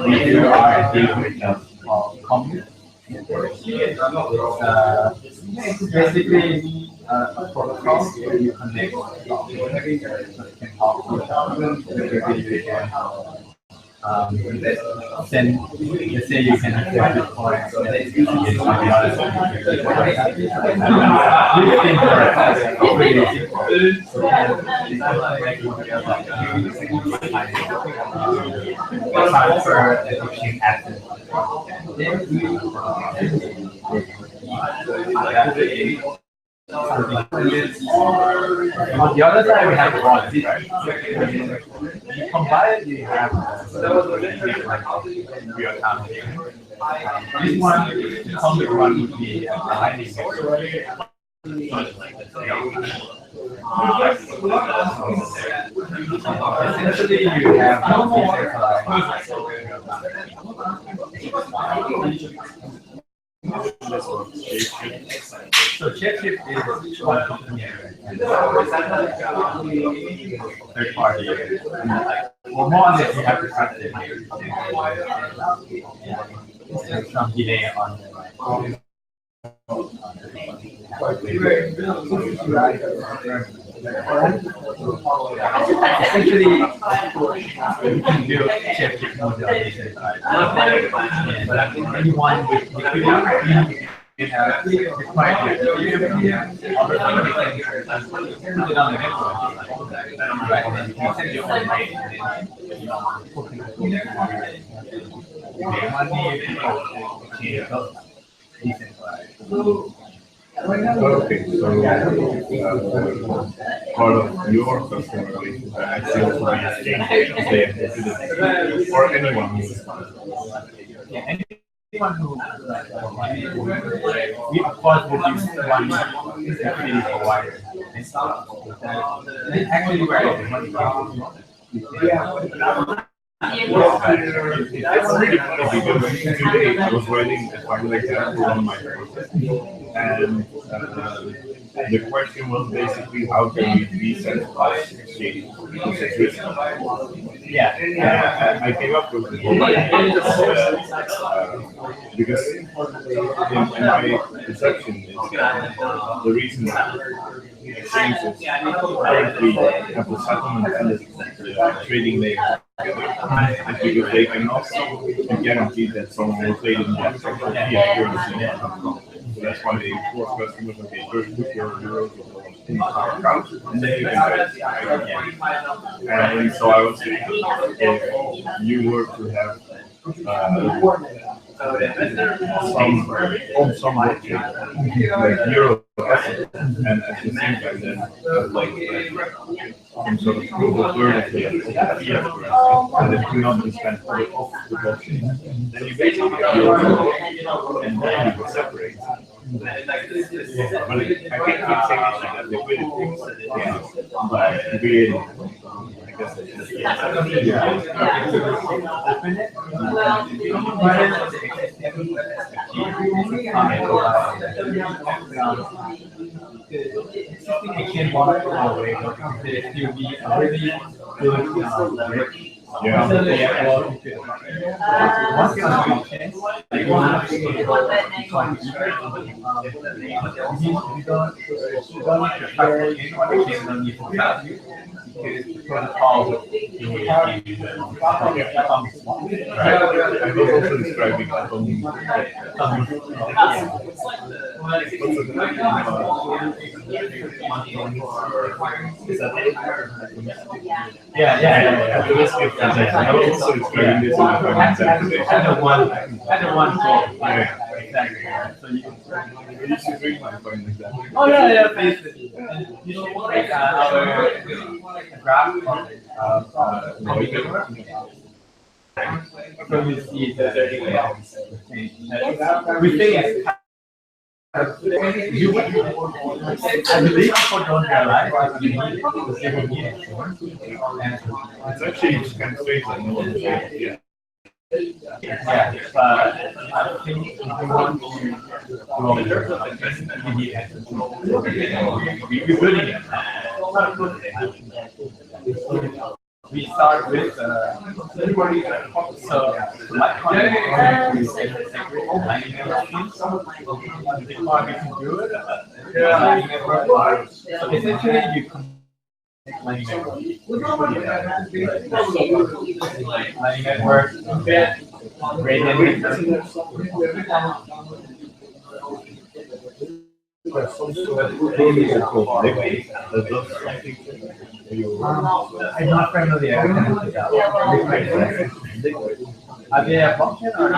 we do are deal with commute. Basically a protocol where you connect so you can talk to each other. Then let's say you can accept Bitcoin and then you can get somebody else. We think for really transfer the exchange assets. On the other side, we have one. You combine, you have real time. This one, the common one would be aligning. Essentially, you have so Shapeshift is one company third party. Well, more on this, you have to trust it. There's some delay on the essentially, you can build Shapeshift model and anyone with liquidity you have required put it on the network. Right, and you can send your own rate and then pay money, exchange those decentralized. Okay, so part of your customer base actually also be exchange or anyone who's Yeah, anyone who we of course would use one security provider and stuff. Actually, where the money comes from. It's really funny because today I was writing a final example on my process, and the question was basically how can we decentralize shading because it's risky. I came up with the whole idea because in my perception is the reason exchanges currently have the settlement and the trading layer together is because they cannot guarantee that someone will trade in that fiat currency. So that's why they force customers, okay, first put your euros in our account and then you can trade. And so I was thinking, if you were to have some blockchain, like euro, and at the same time then like some sort of proof of currency of fiat currency, and it cannot be spent off the blockchain, then you basically and then you will separate. But I can't keep saying that liquidity by creating. I guess it's Exchange wallet away, but there will be a really good once you're on blockchain, you want to protocol I was also describing yeah. I was also describing this in the one goal. Exactly. So you should bring my phone example. Oh yeah, please. You should make our graph so you see the we think you I believe people don't realize you need insurance. It's actually kind of strange that no one is saying, yeah. Yeah, but I think if you want to grow, you need access to we're building it. We start with so Litecoin is going to mining network. Before we can do it, mining network. So essentially you can mining network. Mining network, gradient network. I'm not familiar with that. Are they a blockchain or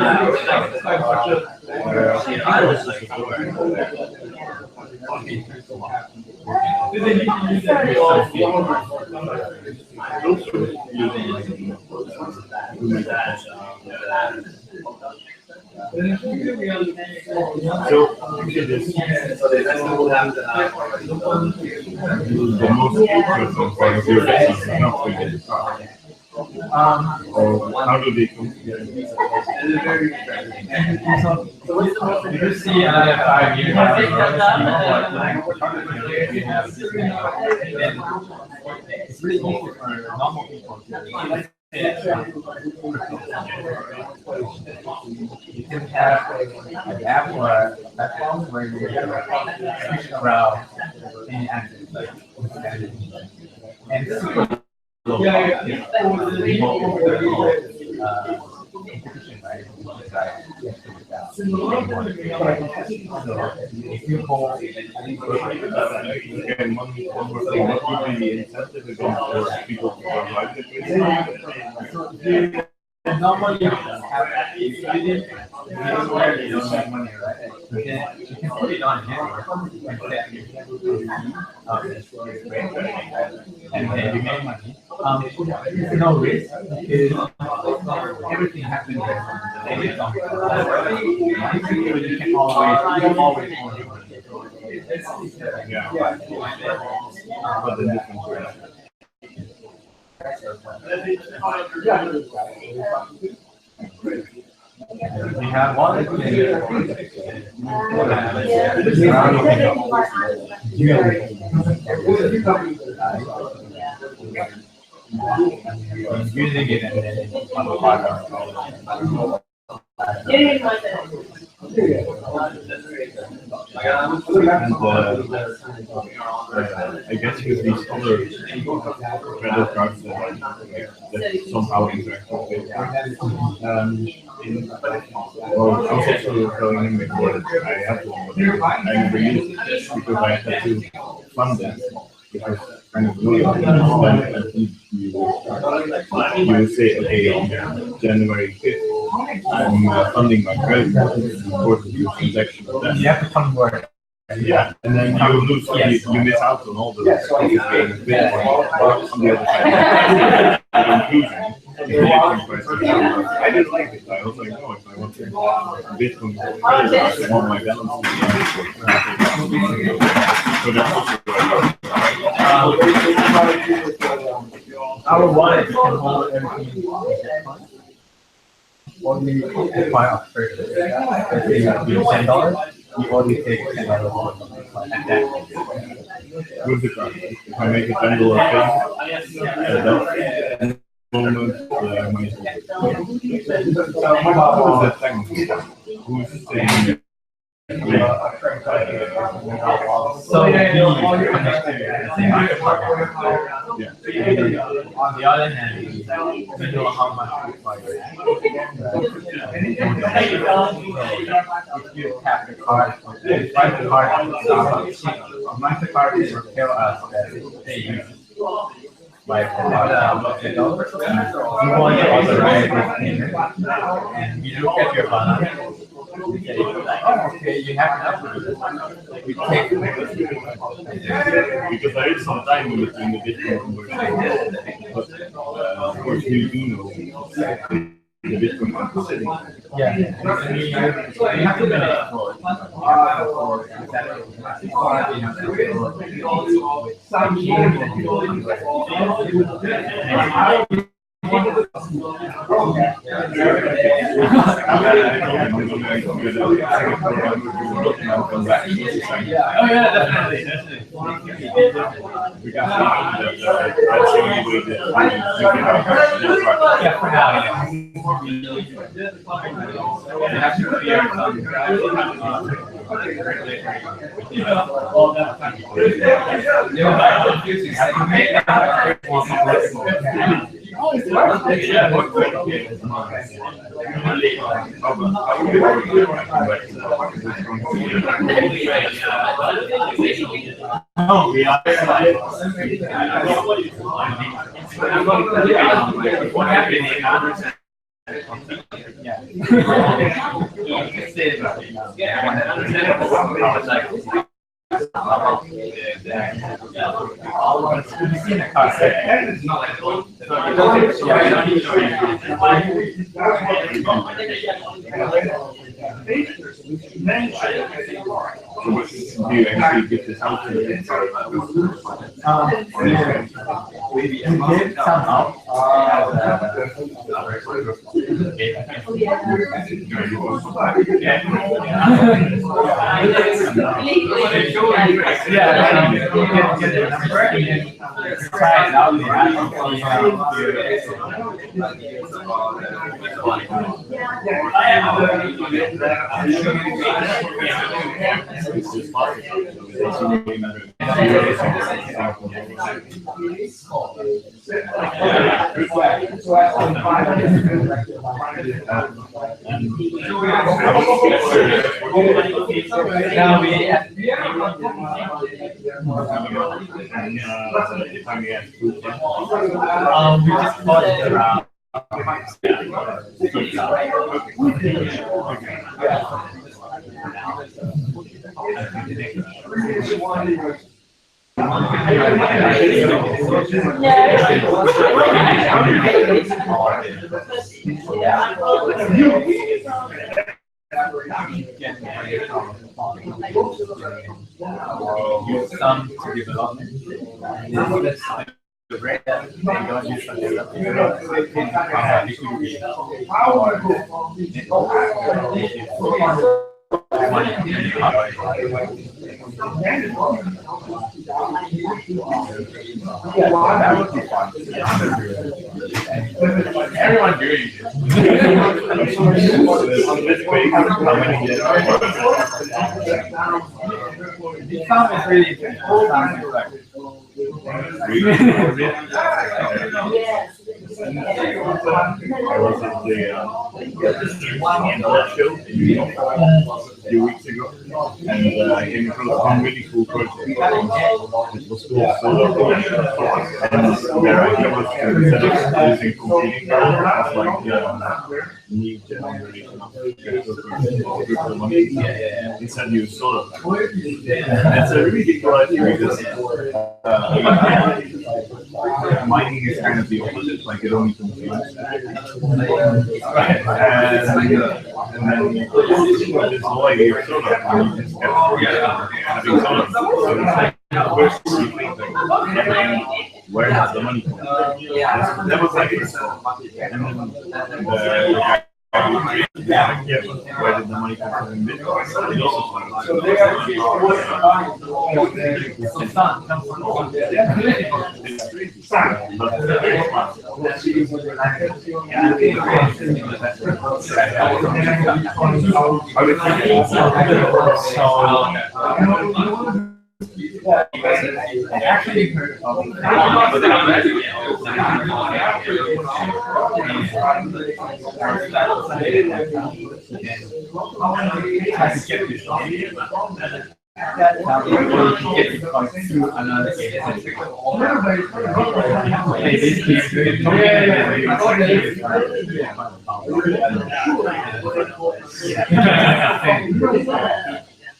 So they will have the most interesting part of your business is not to get the car. Or how do they come together? You see another 5 years, it's really easy for normal people to you can have an app or a platform where you switch around any access, like and super low competition, right? So if you hold Again, one more thing, what would be the incentive again for people to provide the normally you have liquidity where you don't make money, right? You can put it on network and set your and then you make money. There's no risk because everything happens there. And it's on. So you can always own your money. but the difference We have one. Using it and then on the partner. And I guess with these other credit cards that somehow interact with it. Well, I was actually telling him before that I have one, but I never used it because I had to fund it. Because kind of annoying. You say, okay, on January 5th, I'm funding my credit card for the transaction of that. You have to come work. Yeah, and then you lose, you miss out on all the on the other side. I didn't like it. I was like, no, if I want to Bitcoin, I want my balance. So that's Our wallet can hold everything. Only acquire a purchase. Let's say you give $10, you only take $10 and then with the card. If I make a $10 payment, moment, money. Who's that technically? Who's saying? so we connect to the same card. Yeah. On the other hand, we know how much we require. If you tap the card, swipe the card, MasterCard will tell us that they use like you want to authorize this payment, and we look at your balance. We say, oh, okay, you have enough to do this. We take because there is some time in between the Bitcoin conversion, but of course you do know the Bitcoin conversion. Yeah, we have to manage Oh yeah, definitely. Yeah, for now, yeah. You have to clear all that time. Confusing. Have to make that Oh, we are. Do you actually get this out to the We did somehow. Yeah, you get the number and then try it out. Now we just bought it around. Use some to develop. great, they don't use the everyone doing this. This sound is really interesting. I was at the show a few weeks ago, and I came across one really cool project. It was called Solar, and their idea was to, instead of using competing power as like need generation of virtual money, instead use solar. It's a really cool idea because mining is kind of the opposite, like it only consumes. And then this whole idea of solar, you just kept having solar. So it's like, first you think like, where does the money come from? That was like first thought. And then the guy, where did the money come from in Bitcoin? It also so they are I actually heard of it. Through another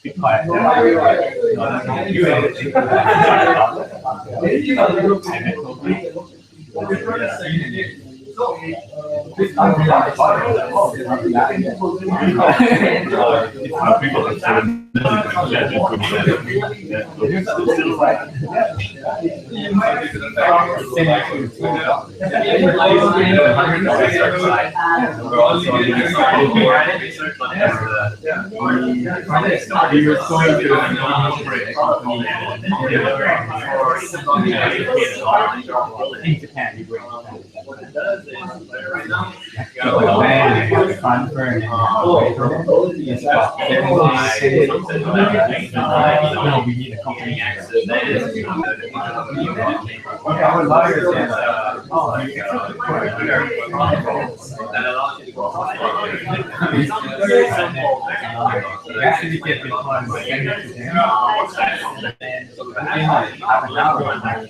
be quiet. People have said we were going to in Japan. What it does is right now, transfer and no, we need a company access. Our lawyer says, we actually get Bitcoin and send it to them. And within like half an hour, like,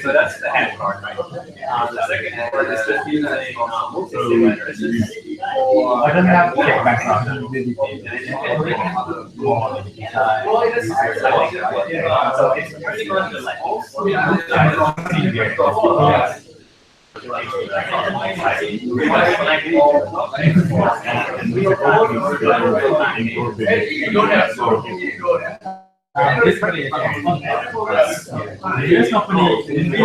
so that's the hand part, right? The second part is just using I don't have to check background. So it's pretty much like this company is this company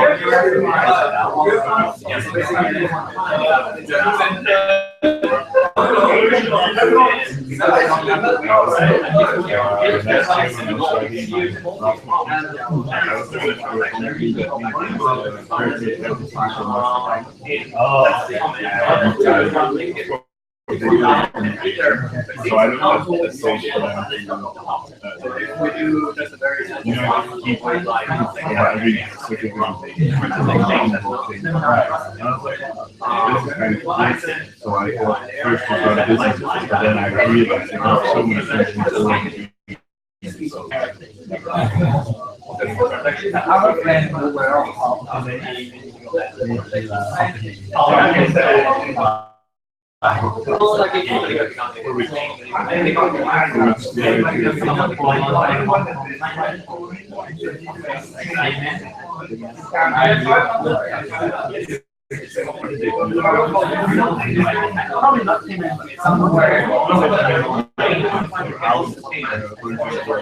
So I don't know if that's safe for them. we do just a very You know, keep like every specific thing. And I was like, this is kind of cool. So I thought first to start a business, but then I realized there are so many things our friend who were house, people break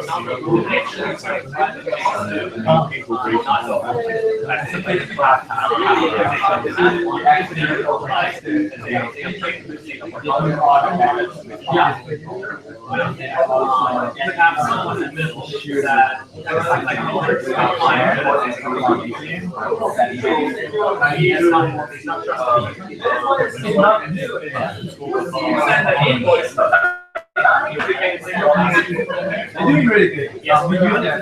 They're doing really good. Yes, we do that.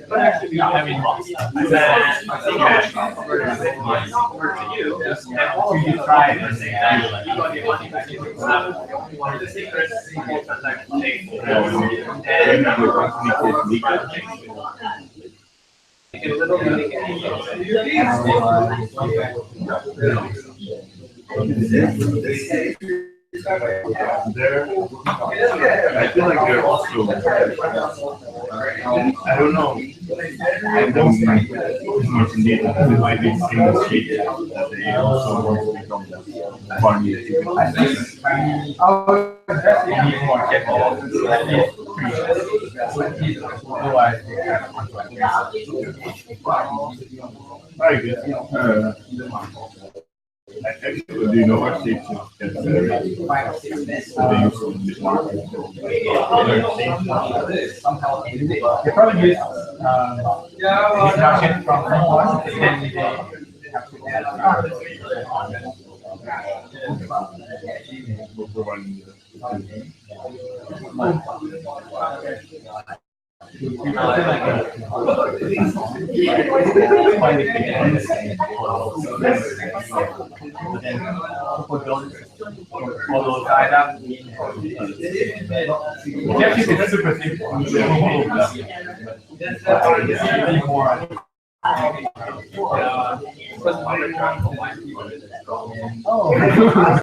But actually, I mean, you try it and say that one of the secrets there. I feel like they're also. I don't know. I don't think much indeed that they might be single street that they also want to become farming. Very good. Actually, do you know what shapes get better? They use they probably use instruction from someone and then they have to add Oh.